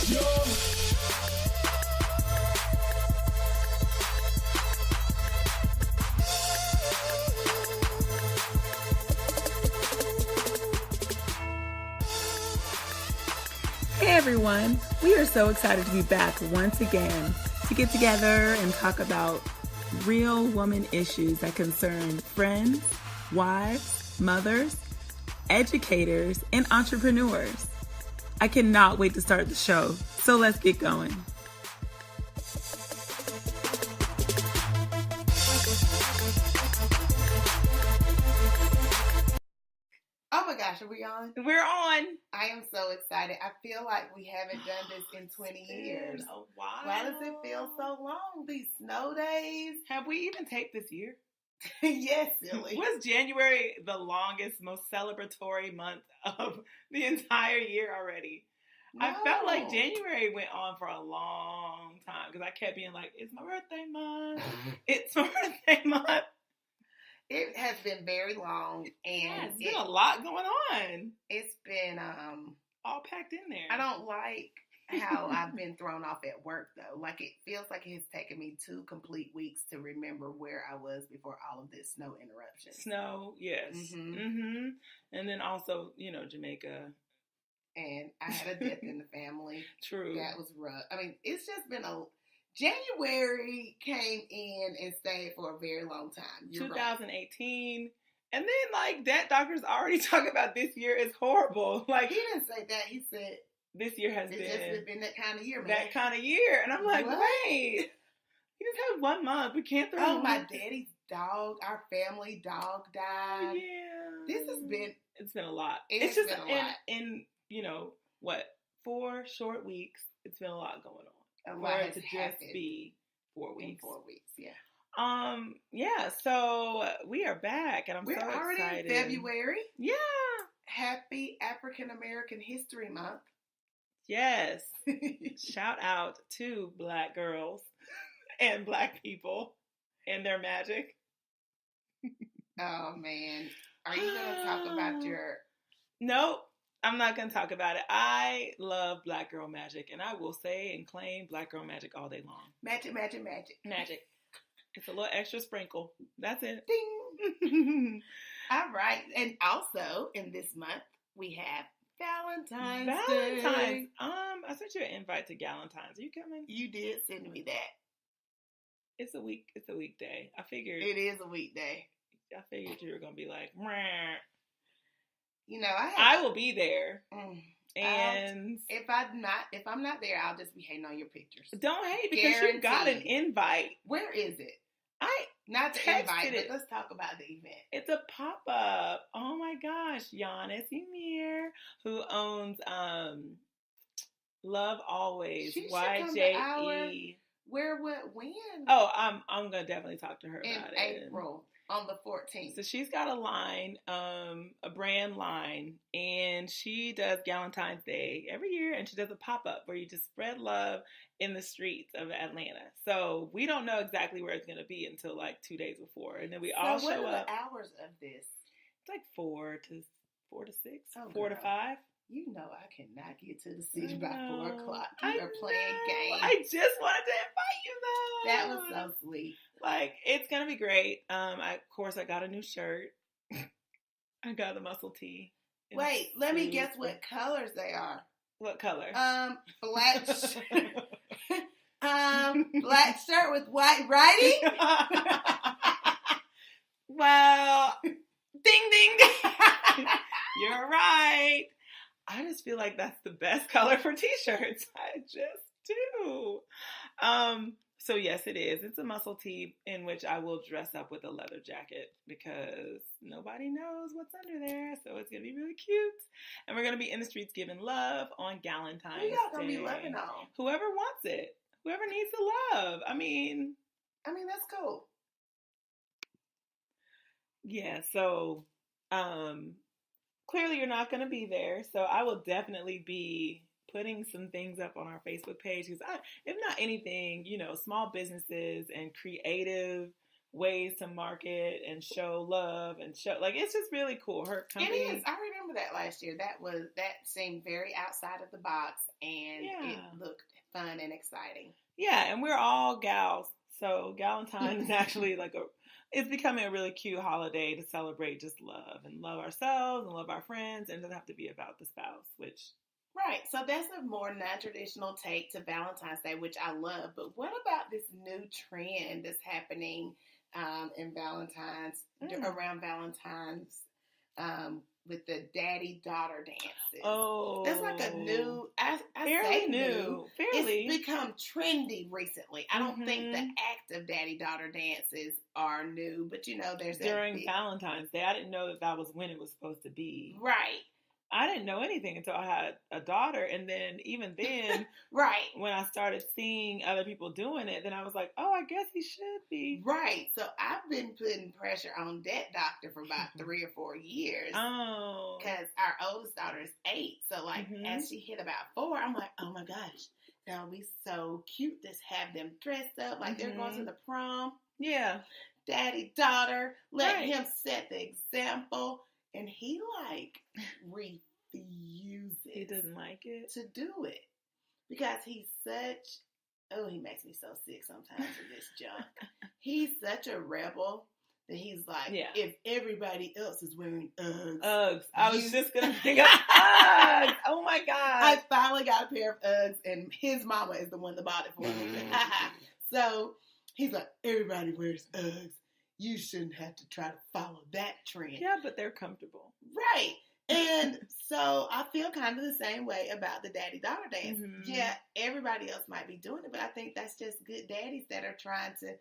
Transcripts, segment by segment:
Hey everyone, we are so excited to be back once again to get together and talk about real woman issues that concern friends, wives, mothers, educators, and entrepreneurs. I cannot wait to start the show, so let's get going. Oh my gosh, are we on? We're on. I am so excited. I feel like we haven't done this in 20 years. A while. Why does it feel so long? These snow days? Have we even taped this year? Yes, silly. Was January the longest, most celebratory month of the entire year already? No. I felt like January went on for a long time because I kept being like, it's my birthday month. It's my birthday month. It has been very long, and it's been a lot going on. It's been all packed in there. I don't like how I've been thrown off at work though. Like it feels like it has taken me 2 complete weeks to remember where I was before all of this snow interruption. Snow, yes. Mm-hmm. And then also, Jamaica. And I had a death in the family. True. That was rough. I mean, it's just been January came in and stayed for a very long time. You're 2018. Right. And then, that doctor's already talking about this year is horrible. He didn't say that. He said, this year has been that kind of year, man. That kind of year. And I'm like, what? Wait. You just had 1 month. We can't throw Oh, my daddy's dog, our family dog died. Yeah. It's been a lot. It's just been a lot. In 4 short weeks, it's been a lot going on. A lot has to happened. Just be 4 weeks. In 4 weeks, yeah. Yeah, so we are back, and We're so already excited. in February. Yeah. Happy African American History Month. Yes. Shout out to Black girls and Black people and their magic. Oh, man. Are you going to talk about your... Nope. I'm not going to talk about it. I love Black girl magic, and I will say and claim Black girl magic all day long. Magic, magic, magic. Magic. It's a little extra sprinkle. That's it. Ding. All right. And also, in this month, we have Galentines Day. I sent you an invite to Galentines. Are you coming? You did send me that. It's a weekday. I figured. It is a weekday. I figured you were going to be like, meh. I will be there. And if I'm not there, I'll just be hating on your pictures. Don't hate because you got an invite. Where is it? Not the invite, but let's talk about the event. It's a pop-up. Oh my gosh. Giannis Emir, who owns Love Always. She YJE. Where, what, when? Oh, I'm gonna definitely talk to her about it. In April. On the 14th. So she's got a line, a brand line, and she does Galentine's Day every year, and she does a pop-up where you just spread love in the streets of Atlanta. So we don't know exactly where it's going to be until 2 days before, and then we all show up. What are the hours of this? It's 4 to 6, 4 girl. to 5. You know I cannot get to the city by 4 o'clock. You are playing games. I just wanted to invite you though. That was so sweet. It's gonna be great. I got a new shirt. I got a muscle tee. Wait, let me guess what colors they are. What color? Black black shirt with white writing. Well, ding ding. You're right. I just feel like that's the best color for t-shirts. I just do. So yes, it is. It's a muscle tee in which I will dress up with a leather jacket because nobody knows what's under there. So it's going to be really cute. And we're going to be in the streets giving love on Galentine's Day. Who y'all going to be loving on? Whoever wants it. Whoever needs the love. I mean, that's cool. Yeah, so clearly you're not going to be there. So I will definitely be putting some things up on our Facebook page because if not anything, small businesses and creative ways to market and show love and show, it's just really cool. Her company. It is. I remember that last year. That seemed very outside of the box, and it fun and exciting. Yeah, and we're all gals. So Galentine is actually it's becoming a really cute holiday to celebrate just love and love ourselves and love our friends, and it doesn't have to be about the spouse, which... Right. So that's a more non-traditional take to Valentine's Day, which I love. But what about this new trend that's happening in Valentine's, around Valentine's, with the daddy-daughter dances? Oh. That's like a new, I fairly say new. Fairly. It's become trendy recently. I don't think the act of daddy-daughter dances are new, but there's during Valentine's Day. I didn't know that was when it was supposed to be. Right. I didn't know anything until I had a daughter, and then even then, right, when I started seeing other people doing it, then I was like, oh, I guess he should be. Right. So I've been putting pressure on that doctor for about 3 or 4 years. Oh. Because our oldest daughter is 8. So as she hit about 4, I'm like, oh my gosh, that would be so cute to have them dressed up like they're going to the prom. Yeah. Daddy, daughter, let him set the example. And he refuses. He doesn't like it to do it because he's such. Oh, he makes me so sick sometimes with this junk. He's such a rebel that he's like, if everybody else is wearing Uggs, I was just gonna pick up Uggs. Oh my god! I finally got a pair of Uggs, and his mama is the one that bought it for me. So he's like, everybody wears Uggs. You shouldn't have to try to follow that trend. Yeah, but they're comfortable. Right. And so I feel kind of the same way about the daddy-daughter dance. Yeah, everybody else might be doing it, but I think that's just good daddies that are trying to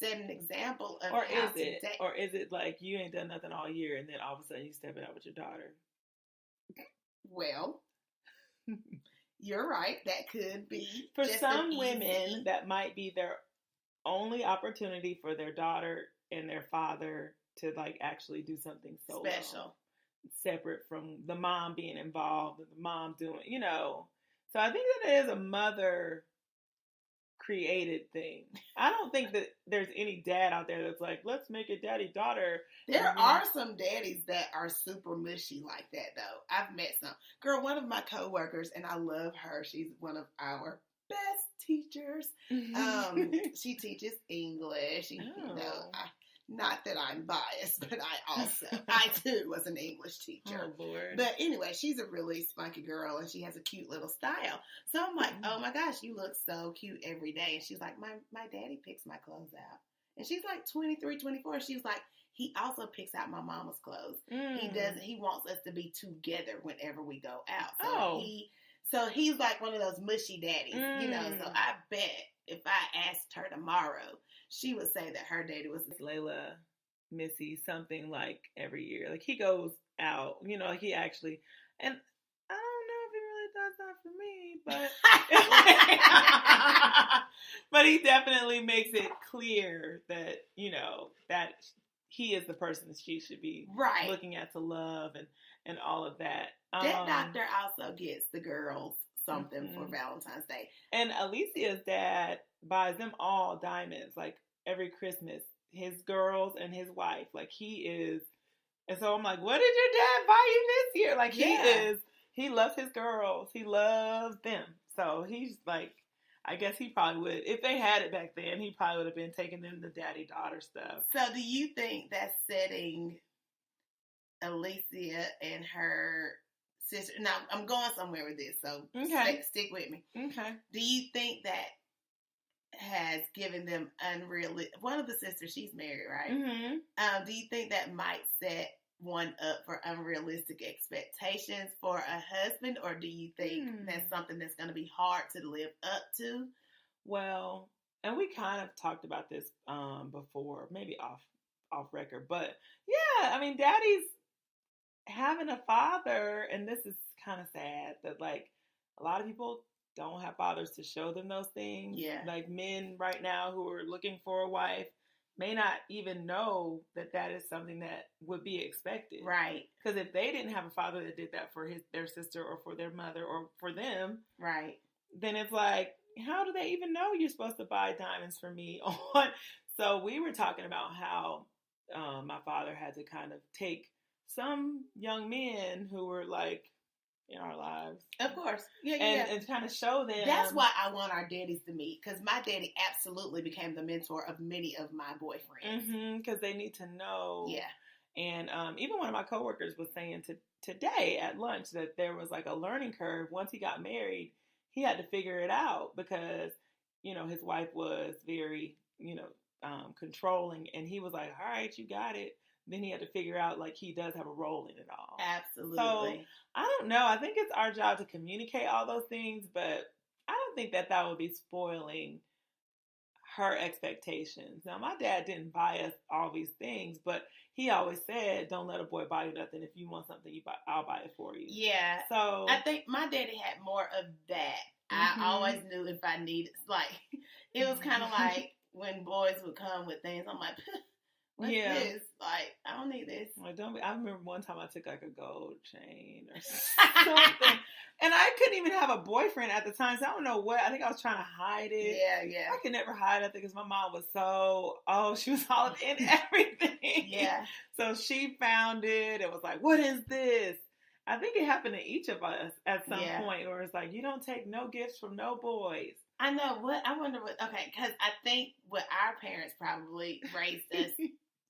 set an example of Or is it like you ain't done nothing all year and then all of a sudden you stepping out with your daughter? Well, you're right. That could be. For some women, that might be their only opportunity for their daughter and their father to actually do something so special, separate from the mom being involved and the mom doing, So I think that it is a mother created thing. I don't think that there's any dad out there that's like, let's make it daddy-daughter. There are some daddies that are super mushy like that, though. I've met some. Girl, one of my coworkers, and I love her. She's one of our best teachers. She teaches English. Not that I'm biased, but I too was an English teacher. Oh, Lord. But anyway, she's a really spunky girl, and she has a cute little style. So I'm like, oh my gosh, you look so cute every day. And she's like, my daddy picks my clothes out. And she's like 23, 24. She was like, he also picks out my mama's clothes. He wants us to be together whenever we go out. So he's like one of those mushy daddies, So I bet if I asked her tomorrow, she would say that her daddy was Layla, Missy, something like every year. He goes out, he actually, and I don't know if he really does that for me, but but he definitely makes it clear that, that he is the person that she should be looking at to love and all of that. That doctor also gets the girls something for Valentine's Day. And Alicia's dad buys them all diamonds, every Christmas. His girls and his wife. He is. And so I'm like, what did your dad buy you this year? He loves his girls. He loves them. So he's I guess he probably would, if they had it back then, he probably would have been taking them the daddy-daughter stuff. So do you think that's setting Alicia and her sister... Now, I'm going somewhere with this, so stick with me. Okay. Do you think that has given them unrealistic... One of the sisters, she's married, right? Mm-hmm. Do you think that might set one up for unrealistic expectations for a husband, or do you think that's something that's going to be hard to live up to? Well, and we kind of talked about this before, maybe off record, but yeah, I mean, daddy's having a father, and this is kind of sad that a lot of people don't have fathers to show them those things. Yeah. Men right now who are looking for a wife may not even know that is something that would be expected. Right. Because if they didn't have a father that did that for their sister or for their mother or for them, right, then it's how do they even know you're supposed to buy diamonds for me? So we were talking about how my father had to kind of take some young men who were in our lives. Of course. Yeah, and kind of show them. That's why I want our daddies to meet, because my daddy absolutely became the mentor of many of my boyfriends. Because they need to know. Yeah. And even one of my coworkers was saying today at lunch that there was like a learning curve. Once he got married, he had to figure it out because, his wife was very, controlling, and he was like, all right, you got it. Then he had to figure out, like, he does have a role in it all. Absolutely. So, I don't know. I think it's our job to communicate all those things, but I don't think that would be spoiling her expectations. Now, my dad didn't buy us all these things, but he always said, don't let a boy buy you nothing. If you want something, I'll buy it for you. Yeah. So, I think my daddy had more of that. I always knew if I needed, like, it was kind of like when boys would come with things, I'm like, what's this? Like, I don't need this. Like, I remember one time I took like a gold chain or something. And I couldn't even have a boyfriend at the time, so I don't know what. I think I was trying to hide it. Yeah. I could never hide it because my mom was she was all in everything. Yeah. So she found it and was like, what is this? I think it happened to each of us at some point where it's like, you don't take no gifts from no boys. I know. I wonder because I think what our parents probably raised us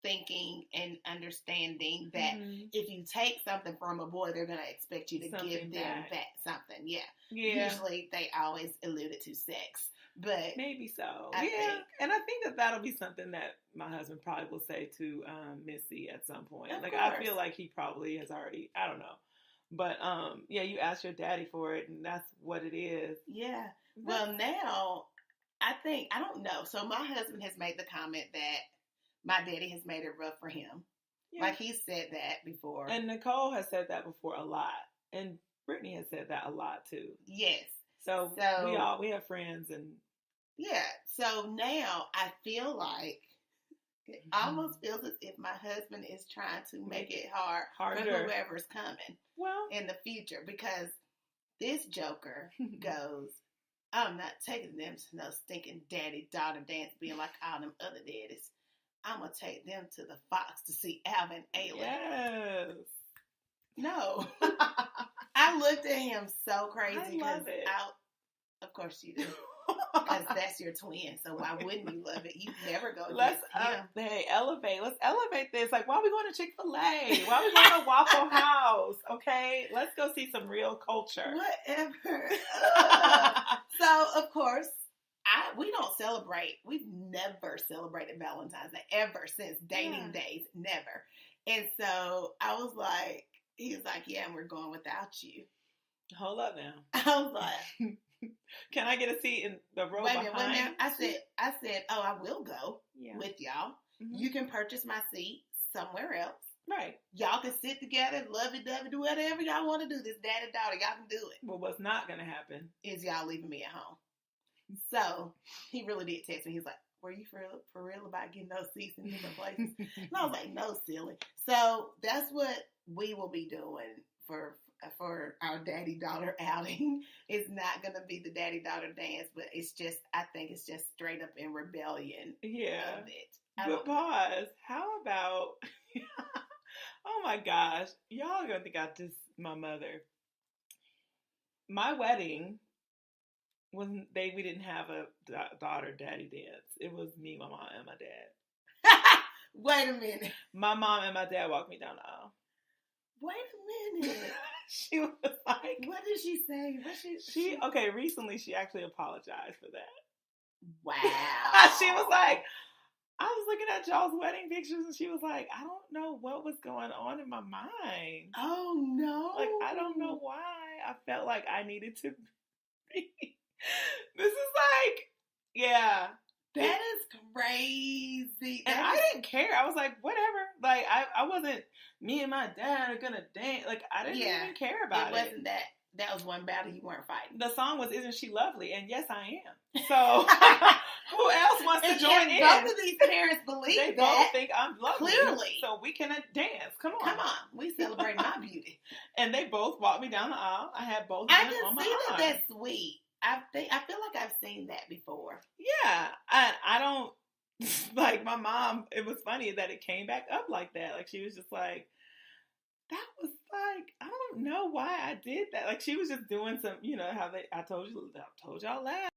thinking and understanding that if you take something from a boy, they're going to expect you to give them back something. Yeah. Usually they always alluded to sex, but maybe so. I think. And I think that'll be something that my husband probably will say to Missy at some point. Of like, course. I feel like he probably has already, I don't know. But, you asked your daddy for it, and that's what it is. Yeah. Well, now, I don't know. So my husband has made the comment that my daddy has made it rough for him. Yeah. Like, he said that before. And Nicole has said that before a lot. And Brittany has said that a lot, too. Yes. So we have friends and... Yeah. So now I feel like it almost feels as if my husband is trying to make it harder for whoever's coming in the future, because this joker goes, I'm not taking them to no stinking daddy-daughter dance being like all them other daddies. I'm going to take them to the Fox to see Alvin Ailey. Yes. No. I looked at him so crazy. I love it. Of course you do. Because that's your twin, so why wouldn't you love it? You never go against Let's elevate this. Like, why are we going to Chick-fil-A? Why are we going to Waffle House? Okay, let's go see some real culture. Whatever. So, of course, we don't celebrate. We've never celebrated Valentine's Day ever since dating days. Never. And so I was like, he was like, yeah, and we're going without you. Hold up now. I was like, can I get a seat in the row behind? Wait a minute. I said, oh, I will go with y'all. Mm-hmm. You can purchase my seat somewhere else. Right. Y'all can sit together, lovey-dovey, do whatever y'all want to do. This daddy-daughter, y'all can do it. Well, what's not going to happen is y'all leaving me at home. So, he really did text me. He's like, were you for real about getting those seats in different places? And I was like, no, silly. So, that's what we will be doing for our daddy-daughter outing. It's not going to be the daddy-daughter dance, but I think it's just straight up in rebellion of it. But pause. How about, oh my gosh, y'all are going to think I just, my mother. My wedding, we didn't have a daughter-daddy dance. It was me, my mom, and my dad. Wait a minute. My mom and my dad walked me down the aisle. Wait a minute. She was like, what did she say? Okay, recently she actually apologized for that. Wow. She was like, I was looking at y'all's wedding pictures and she was like, I don't know what was going on in my mind. Oh no. Like, I don't know why. I felt like I needed to be. This is like, yeah. That is crazy. And I didn't care. I was like, whatever. Like, I wasn't, me and my dad are gonna dance. Like, I didn't even care about it. It wasn't that. That was one battle you weren't fighting. The song was Isn't She Lovely? And yes, I am. So, who else wants to join in? Both of these parents believe they that. both think I'm lovely. Clearly. So we can dance. Come on. We celebrate my beauty. And they both walked me down the aisle. I had both of them on my arm. I can see that's sweet. I feel like I've seen that before. Yeah. I don't, like, my mom, it was funny that it came back up like that. Like, she was just like, that was like, I don't know why I did that. Like, she was just doing some, you know, I told y'all last